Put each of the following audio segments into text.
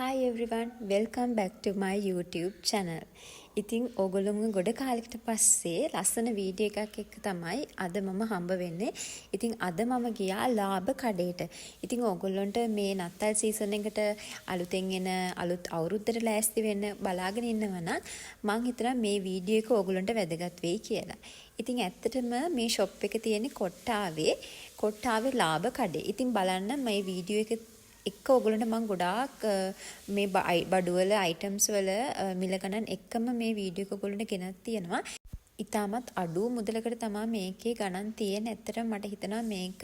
Hi everyone, welcome back to my YouTube channel. ඉතින් ඕගොල්ලොම ගොඩ කාලෙකට පස්සේ ලස්සන වීඩියෝ එකක් එක්ක තමයි අද මම හම්බ වෙන්නේ. ඉතින් අද මම ගියා ලාභ කඩේට. ඉතින් ඕගොල්ලන්ට මේ නත්තල් සීසන් එකට අලුතෙන් එන අලුත් අවුරුද්දට ලෑස්ති වෙන්න බලාගෙන ඉන්නවා නම් මම හිතනවා මේ වීඩියෝ එක ඕගොල්ලන්ට වැදගත් වෙයි කියලා. ඉතින් ඇත්තටම මේ ෂොප් එක තියෙන්නේ කොට්ටාවේ ලාභ කඩේ. ඉතින් බලන්න මේ වීඩියෝ එක එක්ක ඔයගොල්ලන්ට මම ගොඩාක් මේ බඩුවල අයිටම්ස් වල මිල ගණන් එක්කම මේ වීඩියෝ එක ඔයගොල්ලන්ට ගෙනත් තියෙනවා. ඉතාමත් අඩු මුදලකට තමයි මේකේ ගණන් තියෙන්නේ. ඇත්තටම මට හිතෙනවා මේක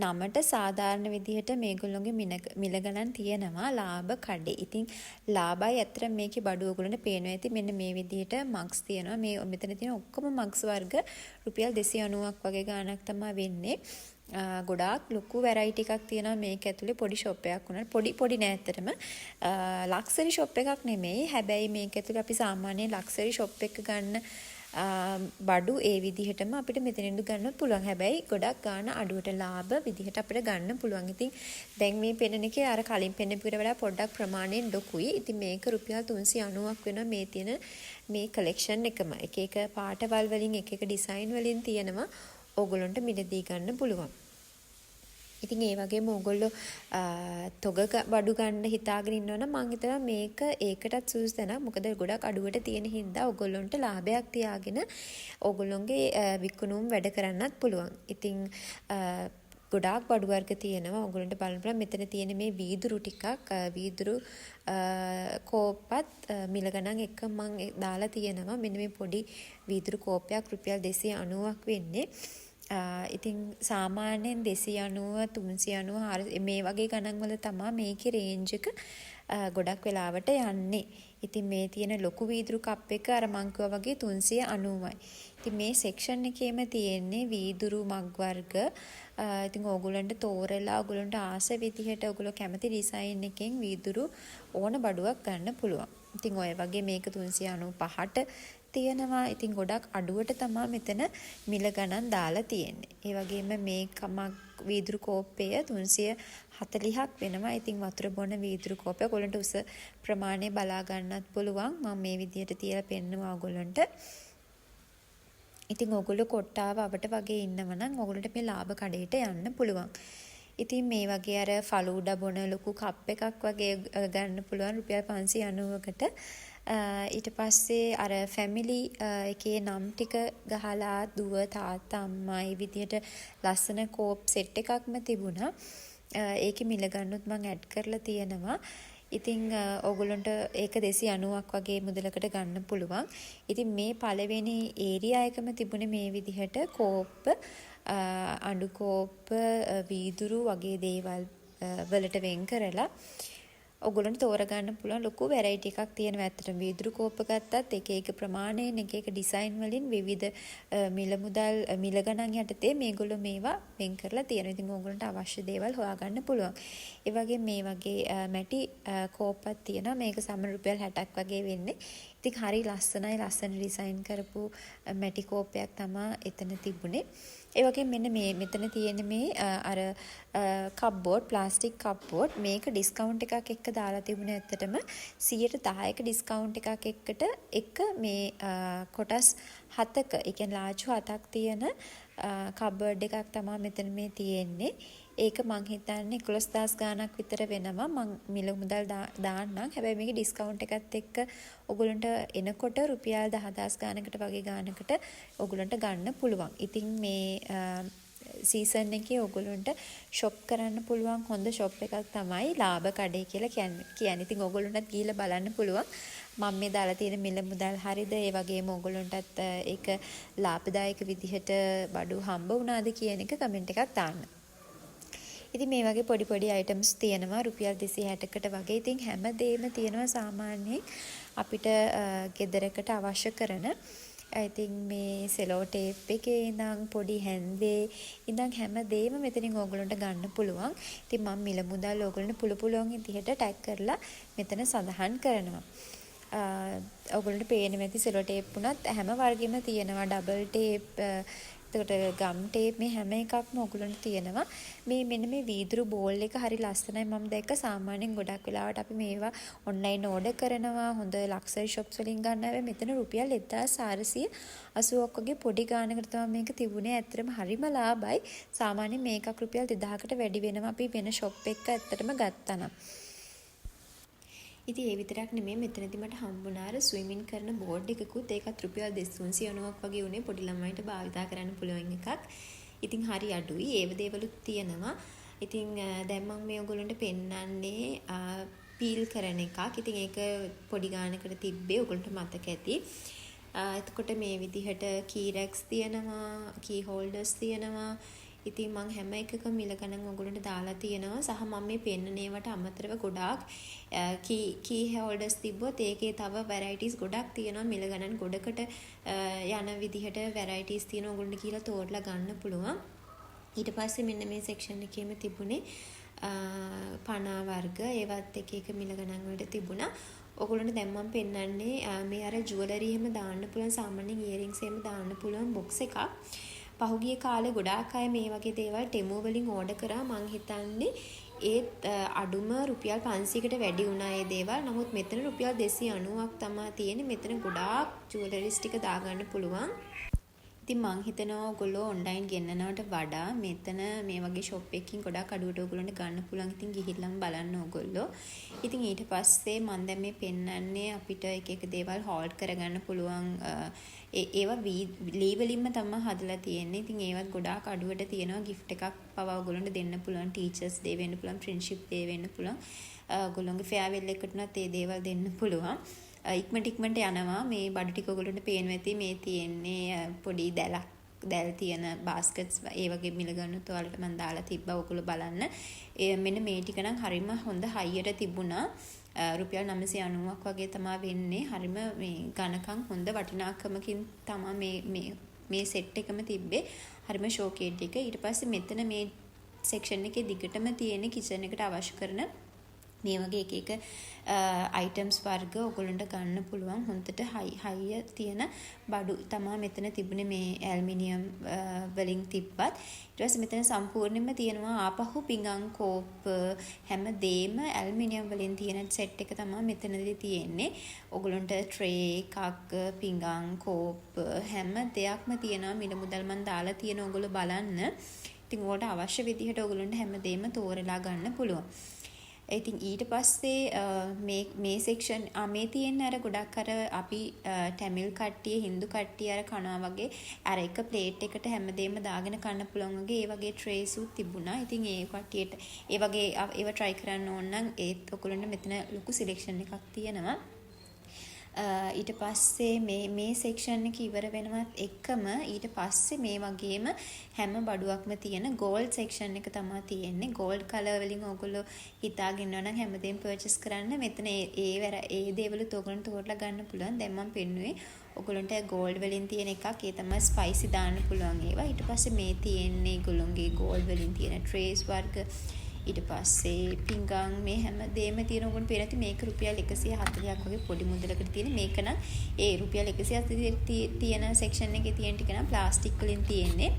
නමට සාධාරණ විදිහට මේගොල්ලෝගේ මිල ගණන් තියෙනවා ලාභ කඩේ. ඉතින් ලාභයි ඇත්තට මේකේ බඩුව ඔයගොල්ලන්ට පේනවා ඇති. මෙන්න මේ විදිහට මග්ස් තියෙනවා. මේ මෙතන තියෙන ඔක්කොම මග්ස් වර්ග රුපියල් 290ක් වගේ ගාණක් තමයි වෙන්නේ. ගොඩාක් ලොකු වැරයිටි එකක් තියෙනවා මේක ඇතුලේ. පොඩි ෂොප් එකක් වුණා. පොඩි නෑ ඇත්තටම. ලක්සරි ෂොප් එකක් නෙමෙයි. හැබැයි මේක ඇතුලේ අපි සාමාන්‍ය ලක්සරි ෂොප් එක ගන්න බඩු ඒ විදිහටම අපිට මෙතනින්ද ගන්නත් පුළුවන්. හැබැයි ගොඩක් ගාන අඩුවට ලාභ විදිහට අපිට ගන්න පුළුවන්. ඉතින් දැන් මේ පෙන්නන එකේ අර කලින් පෙන්නපුවට වඩා පොඩ්ඩක් ප්‍රමාණයෙන් ලොකුයි. ඉතින් මේක රුපියල් 390ක් වෙනවා මේ තියෙන මේ කලෙක්ෂන් එකම. එක එක පාටවල් වලින් එක එක ඩිසයින් වලින් තියෙනවා. ඕගොල්ලන්ට මිලදී ගන්න පුළුවන්. ඉතින් ඒ වගේම ඕගොල්ලෝ තොග බඩු ගන්න හිතාගෙන ඉන්නවනම් මම හිතනවා මේක ඒකටත් සුදුසු තැනක්. මොකද ගොඩක් අඩුවට තියෙන හින්දා ඕගොල්ලන්ට ලාභයක් තියාගෙන ඕගොල්ලොන්ගේ විකුණුම් වැඩ කරන්නත් පුළුවන්. ඉතින් ගොඩාක් බඩු වර්ග තියෙනවා. ඕගොල්ලන්ට බලන්න පුළුවන් මෙතන තියෙන මේ වීදුරු ටිකක් වීදුරු කෝප්පත් මිල ගණන් එක මම දාලා තියෙනවා. මෙන්න මේ පොඩි වීදුරු කෝපයක් රුපියල් 290ක් වෙන්නේ. ඉතින් සාමාන්‍යයෙන් 290 390 මේ වගේ ගණන් වල තමයි මේකේ රේන්ජ් එක ගොඩක් වෙලාවට යන්නේ. ඉතින් මේ තියෙන ලොකු වීදුරු කප් එක අර මං කිව්වා වගේ 390යි. ඉතින් මේ සෙක්ෂන් එකේම තියෙන්නේ වීදුරු මග් වර්ග. ඉතින් ඕගොල්ලන්ට තෝරලා ඕගොල්ලන්ට ආස විදිහට ඕගොල්ලෝ කැමති ඩිසයින් එකෙන් වීදුරු ඕන බඩුවක් ගන්න පුළුවන්. ඉතින් ඔය වගේ මේක 395ට තියෙනවා. ඉතින් ගොඩක් අඩුවට තමයි මෙතන මිල ගණන් දාලා තියෙන්නේ. ඒ වගේම මේ කමක් වීදුරු කෝප්පය 340ක් වෙනවා. ඉතින් වතුර බොන වීදුරු කෝප්පය ඔයගොල්ලන්ට උස ප්‍රමාණය බලා ගන්නත් පුළුවන්. මම මේ විදිහට තියලා පෙන්නවා ඔයගොල්ලන්ට. ඉතින් ඔයගොල්ලෝ කොට්ටාව අවට වගේ ඉන්නවනම් ඔයගොල්ලන්ට මේ ලාභ කඩේට යන්න පුළුවන්. ඉතින් මේ වගේ අර ෆලූඩා බොන ලොකු කප් එකක් වගේ ගන්න පුළුවන් රුපියල් 590කට. ඊට පස්සේ අර ෆැමිලි එකේ නම් ටික ගහලා දුව තාත්තා අම්මා මේ විදිහට ලස්සන කෝප් සෙට් එකක්ම තිබුණා. ඒකේ මිල ගන්නොත් මම ඇඩ් කරලා තියෙනවා. ඉතින් ඕගොල්ලන්ට ඒක 290ක් වගේ මුදලකට ගන්න පුළුවන්. ඉතින් මේ පළවෙනි ඒරියා එකම තිබුණේ මේ විදිහට කෝප්ප අඬු කෝප්ප වීදුරු වගේ දේවල් වලට වෙන් කරලා ඔයගොල්ලන්ට තෝරගන්න පුළුවන් ලොකු වැරයිටි එකක් තියෙනවා. ඇත්තටම වීදුරු කෝප්ප ගත්තත් එක එක ප්‍රමාණයෙන් එක එක ඩිසයින් වලින් විවිධ මිල ගණන් යටතේ මේගොල්ලෝ මේවා වෙන් කරලා තියෙනවා. ඉතින් ඕගොල්ලන්ට අවශ්‍ය දේවල් හොයාගන්න පුළුවන්. ඒ වගේ මේ වගේ මැටි කෝප්පක් තියෙනවා. මේක සමන රුපියල් 60ක් වගේ වෙන්නේ. ඉතින් හරි ලස්සනයි. ලස්සන ඩිසයින් කරපු මැටි කෝප්පයක් තමයි එතන තිබුණේ. ඒ වගේ මෙන්න මෙතන තියෙන මේ අර කප්බෝඩ් ප්ලාස්ටික් කප්බෝඩ් මේක ඩිස්කවුන්ට් එකක් එක්ක දාලා තිබුණේ. ඇත්තටම 10%ක ඩිස්කවුන්ට් එකක් එක්ක මේ කොටස් 7ක ඒ කියන්නේ ලාජු 7ක් තියෙන කබර්ඩ් එකක් තමයි මෙතන මේ තියෙන්නේ. ඒක මං හිතන්නේ 11000 ගාණක් විතර වෙනවා. මං මිල මුදල් දාන්නම්. හැබැයි මේකේ ඩිස්කවුන්ට් එකත් එක්ක ඔයගොල්ලන්ට එනකොට රුපියල් 10000 ගාණකට වගේ ගාණකට ඔයගොල්ලන්ට ගන්න පුළුවන්. ඉතින් මේ සීසන් එකේ ඔයගොල්ලන්ට ෂොප් කරන්න පුළුවන් හොඳ ෂොප් එකක් තමයි ලාභ කඩේ කියලා කියන්නේ. ඉතින් ඔයගොල්ලන්ටත් ගිහිල්ලා බලන්න පුළුවන්. මම මේ දාලා තියෙන මිල මුදල් හරියද? ඒ වගේම ඔයගොල්ලන්ටත් ඒක ලාභදායක විදිහට බඩු හම්බ වුණාද කියන එක කමෙන්ට් එකක් දාන්න. ඉතින් මේ වගේ පොඩි අයිටම්ස් තියෙනවා රුපියල් 260කට වගේ. ඉතින් හැමදේම තියෙනවා සාමාන්‍යයෙන් අපිට ගෙදරකට අවශ්‍ය කරන. ඉතින් මේ සෙලෝ ටේප් එකේ ඉඳන් පොඩි හැන්දේ ඉඳන් හැමදේම මෙතනින් ඕගොල්ලන්ට ගන්න පුළුවන්. ඉතින් මම මිල මුදල් ඕගොල්ලන්ට පුළුවන් විදිහට ටැග් කරලා මෙතන සඳහන් කරනවා. ඔයගොල්ලන්ට පේන්නේ නැති සෙලෝ ටේප් උනත් හැම වර්ගෙම තියෙනවා. ඩබල් ටේප් එතකොට ගම් ටේප් මේ හැම එකක්ම ඔයගොල්ලන්ට තියෙනවා. මේ මෙන්න මේ වීදුරු බෝල් එක හරි ලස්සනයි මම දැක්ක. සාමාන්‍යයෙන් ගොඩක් වෙලාවට අපි මේවා ඔන්ලයින් ඕඩර් කරනවා. හොඳ ලක්සරි ෂොප්ස් වලින් ගන්න හැබැයි මෙතන රුපියල් 1480ක් වගේ පොඩි ගානකට තමයි මේක තිබුණේ. ඇත්තටම හරිම ලාභයි. සාමාන්‍යයෙන් මේකක් රුපියල් 2000කට වැඩි වෙනවා අපි වෙන ෂොප් එකක ඇත්තටම ගත්තා නම්. ඉතින් ඒ විතරක් නෙමෙයි මෙතනදි මට හම්බුණා අර ස්විමින් කරන බෝඩ් එකකුත් ඒකත් රුපියල් 2390ක් වගේ උනේ පොඩි ළමයින්ට භාවිතා කරන්න පුළුවන් එකක්. ඉතින් හරි අඩුයි. ඒව දේවලුත් තියෙනවා. ඉතින් දැන් මම මේ ඔයගොල්ලන්ට පෙන්නන්නේ පීල් කරන එකක්. ඉතින් ඒක පොඩි ගානකට තිබ්බේ ඔයගොල්ලන්ට මතක ඇති. එතකොට මේ විදිහට කී රැක්ස් තියෙනවා, කී හෝල්ඩර්ස් තියෙනවා. ඉතින් මම හැම එකකම මිල ගණන් ඔයගොල්ලන්ට දාලා තියෙනවා. සහ මම මේ පෙන්නන ඒවාට අමතරව ගොඩාක් කී හෝල්ඩර්ස් තිබ්බොත් ඒකේ තව වැරයිටිස් ගොඩක් තියෙනවා. මිල ගණන් ගොඩකට යන විදිහට වැරයිටිස් තියෙනවා. ඔයගොල්ලන්ට කියලා තෝරලා ගන්න පුළුවන්. ඊට පස්සේ මෙන්න මේ සෙක්ෂන් එකේම තිබුණේ පනා වර්ග. ඒවත් එක එක මිල ගණන් වලට තිබුණා. ඔයගොල්ලන්ට දැන් මම පෙන්නන්නේ මේ අර ජුවලරි එහෙම දාන්න පුළුවන් සාමාන්‍යයෙන් ඉයරින්ග්ස් එහෙම දාන්න පුළුවන් බොක්ස් එකක්. පහුගිය කාලේ ගොඩාක් අය මේ වගේ දේවල් ටෙමෝ වලින් ඕඩර් කරා. මං හිතන්නේ ඒත් අඩුම රුපියල් 500කට වැඩි වුණා ඒ දේවල්. නමුත් මෙතන රුපියල් 290ක් තමයි තියෙන්නේ. මෙතන ගොඩාක් ජුවලරිස් ටික දාගන්න පුළුවන්. ඉතින් මං හිතනවා ඔයගොල්ලෝ ඔන්ලයින් ගෙන්නනවට වඩා මෙතන මේ වගේ ෂොප් එකකින් ගොඩාක් අඩුවට ඔයගොල්ලන්ට ගන්න පුළුවන්. ඉතින් ගිහිල්ලාම බලන්න ඔයගොල්ලෝ. ඉතින් ඊට පස්සේ මම දැන් මේ පෙන්නන්නේ අපිට එක එක දේවල් හෝල්ඩ් කරගන්න පුළුවන්. ඒවා ලී වලින්ම තමයි හදලා තියෙන්නේ. ඉතින් ඒවත් ගොඩාක් අඩුවට තියෙනවා. gift එකක් පවා ඔයගොල්ලන්ට දෙන්න පුළුවන්. teachers day වෙන්න පුළුවන්, friendship day වෙන්න පුළුවන්. ඔයගොල්ලෝගේ farewell එකකට උනත් මේ දේවල් දෙන්න පුළුවන්. ඉක්මනට යනවා. මේ බඩු ටික ඔයගොල්ලන්ට පේනවා ඇති. මේ තියෙන්නේ පොඩි දැල් තියෙන baskets ඒ වගේ මිල ගන්නත් ඔයාලට මම දාලා තිබ්බා. ඔයගොල්ලෝ බලන්න. මෙන්න මේ ටික නම් හරිම හොඳ හයියට තිබුණා. රුපියල් 990ක් වගේ තමයි වෙන්නේ. හරිම මේ ඝනකම් හොඳ වටිනාකමකින් තමයි මේ සෙට් එකම තිබ්බේ. හරිම ෂෝකේඩ් එක. ඊට පස්සේ මෙතන මේ සෙක්ෂන් එකේ දිගටම තියෙන කිචන් එකට අවශ්‍ය කරන මේ වගේ එක එක අයිටම්ස් වර්ග ඔයගොල්ලන්ට ගන්න පුළුවන්. හොඳට හයිය තියෙන බඩු තමයි මෙතන තිබුණේ. මේ ඇල්මිනියම් වලින් තිබ්බත් ඊට පස්සේ මෙතන සම්පූර්ණයෙන්ම තියෙනවා ආපහු පිඟන් කෝප් හැම දෙම ඇල්මිනියම් වලින් තියෙන සෙට් එක තමයි මෙතනදී තියෙන්නේ. ඔයගොල්ලන්ට ට්‍රේ එකක් පිඟන් කෝප් හැම දෙයක්ම තියෙනවා. මිල මුදල් මන් දාලා තියෙන ඔයගොල්ලෝ බලන්න. ඉතින් ඔයාලට අවශ්‍ය විදිහට ඔයගොල්ලන්ට හැම දෙම තෝරලා ගන්න පුළුවන්. ඉතින් ඊට පස්සේ මේ සෙක්ෂන් මේ තියෙන අර ගොඩක් අර අපි ටැමිල් කට්ටිය හින්දු කට්ටිය අර කනවා වගේ අර එක ප්ලේට් එකට හැමදේම දාගෙන කන්න පුළුවන් වගේ ඒ වගේ ට්‍රේස් උත් තිබුණා. ඉතින් ඒ කට්ටියට ඒ වගේ ඒව try කරන්න ඕන නම් ඒත් ඔයගොල්ලන්ට මෙතන ලොකු සිලෙක්ෂන් එකක් තියෙනවා. ඊට පස්සේ මේ සෙක්ෂන් එක ඉවර වෙනවත් එක්කම ඊට පස්සේ මේ වගේම හැම බඩුවක්ම තියෙන ගෝල්ඩ් සෙක්ෂන් එක තමයි තියෙන්නේ. ගෝල්ඩ් කලර් වලින් ඔයගොල්ලෝ හිතාගෙන ඉන්නවා නම් හැමදේම පර්චේස් කරන්න මෙතන ඒ දේවලුත් ඔයගොල්ලන්ට තෝරලා ගන්න පුළුවන්. දැන් මම පෙන්නුවේ ඔයගොල්ලන්ට ගෝල්ඩ් වලින් තියෙන එකක්. ඒ තමයි ස්පයිසි දාන්න පුළුවන් ඒවා. ඊට පස්සේ මේ තියෙන්නේ ඔයගොල්ලන්ගේ ගෝල්ඩ් වලින් තියෙන ට්‍රේස් වර්ග. ඊට පස්සේ පිංගම් මේ හැම දෙයක්ම තියෙන උගුණ පේනති මේක රුපියල් 140ක් වගේ පොඩි මුදලකට තියෙන. මේක නම් ඒ රුපියල් 140 තියෙන සෙක්ෂන් එකේ තියෙන ටික නම් ප්ලාස්ටික් වලින් තියෙන්නේ.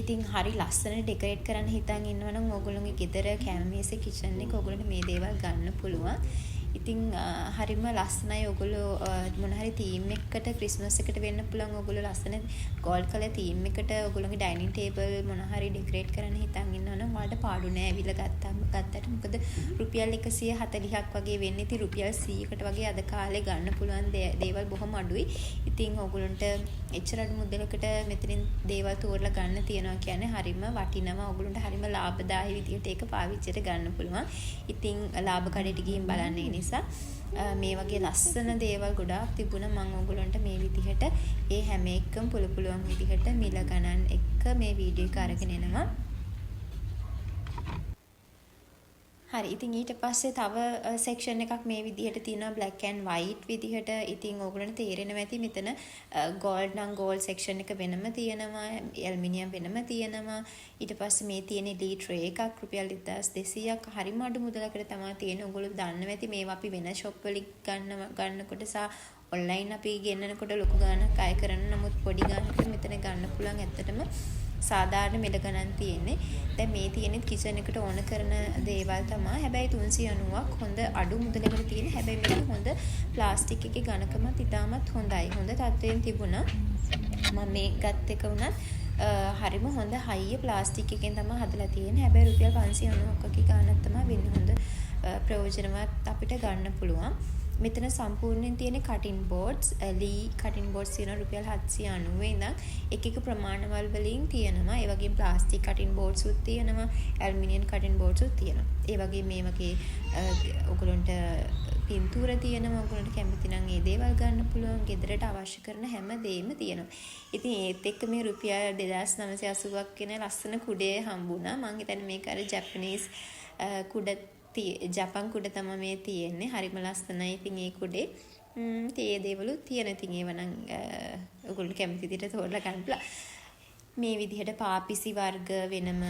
ඉතින් හරි ලස්සනට ඩෙකොරේට් කරන්න හිතන් ඉන්නවනම් ඔයගොල්ලෝගේ ගෙදර කැමමේසේ කිචන් එක ඔයගොල්ලන්ට මේ දේවල් ගන්න පුළුවන්. ඉතින් හරිම ලස්සනයි. ඔයගොල්ලෝ මොන හරි තීම් එකකට ක්‍රිස්මස් එකට වෙන්න පුළුවන්. ඔයගොල්ලෝ ලස්සන ගෝල්ඩ් කලර් තීම් එකට ඔයගොල්ලෝගේ ඩයිනින් ටේබල් මොන හරි ඩෙකොරේට් කරන්න හිතන් ඉන්නවනම් ඔයාලට පාඩු නෑ. ඇවිල්ලා ගත්තට මොකද රුපියල් 140ක් වගේ වෙන්නේ. ඉතින් රුපියල් 100කට වගේ අද කාලේ ගන්න පුළුවන් දේවල් බොහොම අඩුයි. ඉතින් ඔයගොල්ලන්ට එච්චර අඩු මුදලකට මෙතනින් දේවල් තෝරලා ගන්න තියනවා කියන්නේ හරිම වටිනවා. ඔයගොල්ලන්ට හරිම ලාභදායී විදිහට ඒක පාවිච්චියට ගන්න පුළුවන්. ඉතින් ලාභ කඩේට ගිහින් බලන්නේ නිසා මේ වගේ ලස්සන දේවල් ගොඩාක් තිබුණා. මම ඔයගොල්ලන්ට මේ විදිහට ඒ හැම එකම පුළුවන් විදිහට මිල ගණන් එක්ක මේ වීඩියෝ එක අරගෙන එනවා. හරි. ඉතින් ඊට පස්සේ තව සෙක්ෂන් එකක් මේ විදිහට තියෙනවා black and white විදිහට. ඉතින් ඕගොල්ලන්ට තේරෙනවා ඇති මෙතන gold නම් gold section එක වෙනම තියෙනවා, aluminium වෙනම තියෙනවා. ඊට පස්සේ මේ තියෙන elite tray එකක් රුපියල් 1200ක් හරිම අඩු මුදලකට තමයි තියෙන්නේ. ඕගොල්ලෝ දන්නවා ඇති මේවා අපි වෙන shop වලින් ගන්නකොට සහ online අපි ගෙන්නනකොට ලොකු ගාණක් අය කරන නමුත් පොඩි ගාණකට මෙතන ගන්න පුළුවන්. ඇත්තටම සාධාරණ මිල ගණන් තියෙන්නේ. දැන් මේ තියෙන්නේ කිචන් එකට ඕන කරන දේවල් තමයි. හැබැයි 390ක් හොඳ අඩු මුදලකට තියෙන. හැබැයි මේක හොඳ ප්ලාස්ටික් එකේ ඝනකමත් ඉතාමත් හොඳයි. හොඳ තත්ත්වයෙන් තිබුණා. මම මේ ගත් එක උනත් හරිම හොඳ හයිය ප්ලාස්ටික් එකෙන් තමයි හදලා තියෙන්නේ. හැබැයි රුපියල් 590ක වගේ ගාණක් තමයි වෙන්නේ. හොඳ ප්‍රයෝජනවත් අපිට ගන්න පුළුවන්. මෙතන සම්පූර්ණයෙන් තියෙන කටින් බෝඩ්ස් ලී කටින් බෝඩ්ස් තියෙන රුපියල් 790 ඉඳන් එක එක ප්‍රමාණවල වලින් තියෙනවා. ඒ වගේම ප්ලාස්ටික් කටින් බෝඩ්ස් උත් තියෙනවා, ඇලුමිනියම් කටින් බෝඩ්ස් උත් තියෙනවා. ඒ වගේම මේ වගේ ඔයගොල්ලන්ට පින්තූර තියෙනවා. ඔයගොල්ලන්ට කැමති නම් ඒ දේවල් ගන්න පුළුවන්. ගෙදරට අවශ්‍ය කරන හැම දෙයක්ම තියෙනවා. ඉතින් ඒත් එක්ක මේ රුපියල් 2980ක් කියන ලස්සන කුඩේ හම්බුණා. මම හිතන්නේ මේක අර ජැපනීස් කුඩ ජපන් කුඩ තමයි මේ තියෙන්නේ. හරිම ලස්සනයි. ඉතින් ඒ කුඩේ තේ දේවලුත් තියෙන. ඉතින් ඒව නම් ඔයගොල්ලෝ කැමති විදිහට තෝරලා ගන්න පුළුවන්. මේ විදිහට පාපිසි වර්ග වෙනම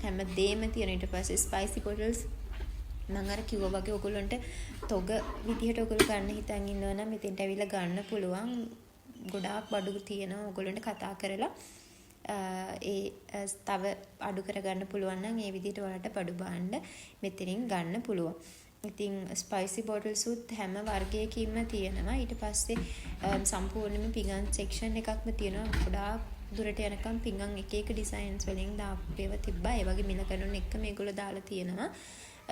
හැම දෙයක්ම තියෙන. ඊට පස්සේ ස්පයිසි බොටල්ස් මම අර කිව්වා වගේ ඔයගොල්ලන්ට තොග විදිහට ඔයගොල්ලෝ ගන්න හිතන් ඉන්නවා නම් මෙතෙන්ට ඇවිල්ලා ගන්න පුළුවන්. ගොඩාක් බඩු තියෙනවා. ඔයගොල්ලන්ට කතා කරලා තව අඩු කරගන්න පුළුවන් නම් ඒ විදිහට ඔයාලට බඩු බාන්න මෙතනින් ගන්න පුළුවන්. ඉතින් ස්පයිසි බොටල්ස් උත් හැම වර්ගයකින්ම තියෙනවා. ඊට පස්සේ සම්පූර්ණයෙන්ම පිඟන් සෙක්ෂන් එකක්ම තියෙනවා. ගොඩාක් දුරට යනකම් පිඟන් එක එක ඩිසයින්ස් වලින් දාපේව තිබ්බා. ඒ වගේ මිල ගණන් එක මේගොල්ලෝ දාලා තියෙනවා.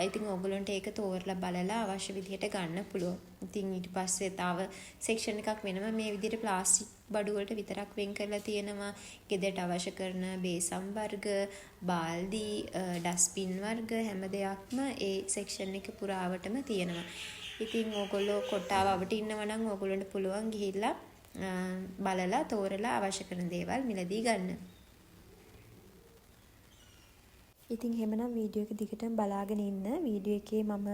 ඉතින් ඔයගොල්ලන්ට ඒක තෝරලා බලලා අවශ්‍ය විදිහට ගන්න පුළුවන්. ඉතින් ඊට පස්සේ තව සෙක්ෂන් එකක් වෙනම මේ විදිහට ප්ලාස්ටික් බඩු වලට විතරක් වෙන් කරලා තියෙනවා. ගෙදරට අවශ්‍ය කරන බේසම් වර්ග, බාල්දි, ඩස්බින් වර්ග හැම දෙයක්ම ඒ සෙක්ෂන් එක පුරාවටම තියෙනවා. ඉතින් ඕගොල්ලෝ කොටාවට ඉන්නවා නම් ඕගොල්ලන්ට පුළුවන් ගිහිල්ලා බලලා තෝරලා අවශ්‍ය කරන දේවල් මිලදී ගන්න. ඉතින් එහෙමනම් වීඩියෝ එක දිගටම බලාගෙන ඉන්න. වීඩියෝ එකේ මම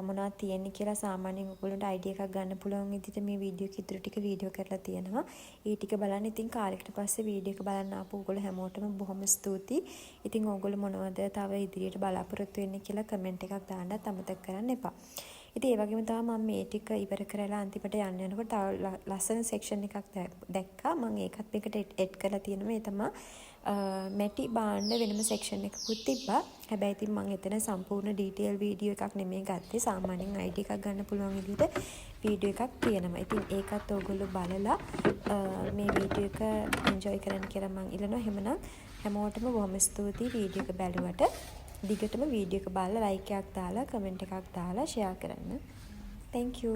මොනවද තියෙන්නේ කියලා සාමාන්‍යයෙන් ඔයගොල්ලන්ට අයිඩියා එකක් ගන්න පුළුවන් විදිහට මේ වීඩියෝ එක ඉදිරි ටික වීඩියෝ කරලා තියෙනවා. ඒ ටික බලන්න. ඉතින් කාලයකට පස්සේ වීඩියෝ එක බලන්න ආපු ඔයගොල්ලෝ හැමෝටම බොහොම ස්තුතියි. ඉතින් ඔයගොල්ලෝ මොනවද තව ඉදිරියට බලාපොරොත්තු වෙන්නේ කියලා කමෙන්ට් එකක් දාන්නත් අමතක කරන්න එපා. ඉතින් ඒ වගේම තමයි මම මේ ටික ඉවර කරලා අන්තිමට යන්න යනකොට තව ලස්සන සෙක්ෂන් එකක් දැක්කා. මම ඒකත් මේකට එඩ් කරලා තියෙනවා. ඒ තමයි මැටි බාන්න වෙනම සෙක්ෂන් එකකුත් තිබ්බා. හැබැයි ඉතින් මම එතන සම්පූර්ණ ඩීටේල් වීඩියෝ එකක් නෙමෙයි ගත්තේ. සාමාන්‍යයෙන් ID එකක් ගන්න පුළුවන් විදිහට වීඩියෝ එකක් තියෙනවා. ඉතින් ඒකත් ඔයගොල්ලෝ බලලා මේ වීඩියෝ එක එන්ජොයි කරන්න කියලා මම ඉල්ලනවා. එහෙමනම් හැමෝටම බොහොම ස්තුතියි වීඩියෝ එක බැලුවට. දිගටම වීඩියෝ එක බලලා ලයික් එකක් දාලා කමෙන්ට් එකක් දාලා ෂෙයා කරන්න. Thank you.